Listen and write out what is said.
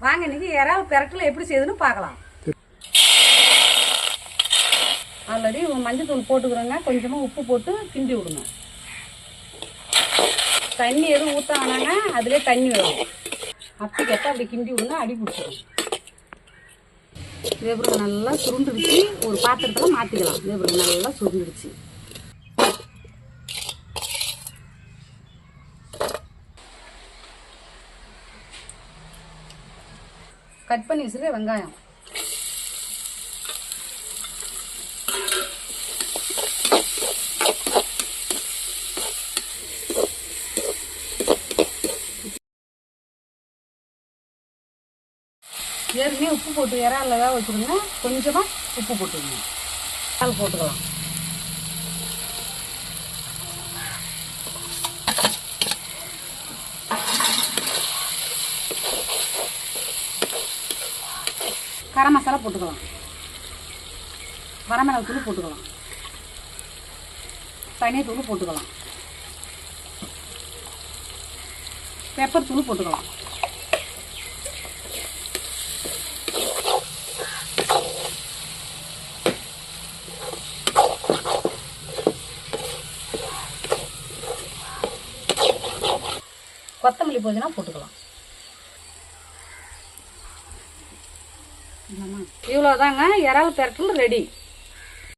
வாங்க இன்னைக்கு இறால் பெரட்டல் எப்படி செய்யுதுன்னு பார்க்கலாம். ஆல்ரெடி மஞ்சள் தூள் போட்டுக்கிறோங்க, கொஞ்சமாக உப்பு போட்டு கிண்டி விடுங்க. தண்ணி எதுவும் ஊற்ற வேணாங்க, அதிலே தண்ணி வரும். அப்படி கிண்டி விடுங்க, அடி பிடிச்சிடும். இதேபுறம் நல்லா சுருண்டுடுச்சு, ஒரு பாத்திரத்தில் மாற்றிக்கலாம். இதேபுறம் நல்லா சுருண்டுடுச்சு. கட் பண்ணி வச்சுருக்க வெங்காயம், ஏற்கனவே உப்பு போட்டு இறால் வேக வச்சுருங்க, கொஞ்சமாக உப்பு போட்டுருங்க. இறால் போட்டுக்கலாம். கரம் மசாலா போட்டுக்கலாம், வரமிளகாய் தூள் போட்டுக்கலாம், தனித்தூள் போட்டுக்கலாம், பெப்பர் தூள் போட்டுக்கலாம். கொத்தமல்லி புதினா போட்டுக்கலாம். இவ்வளோதாங்க, இறால் பெரட்டல் ரெடி.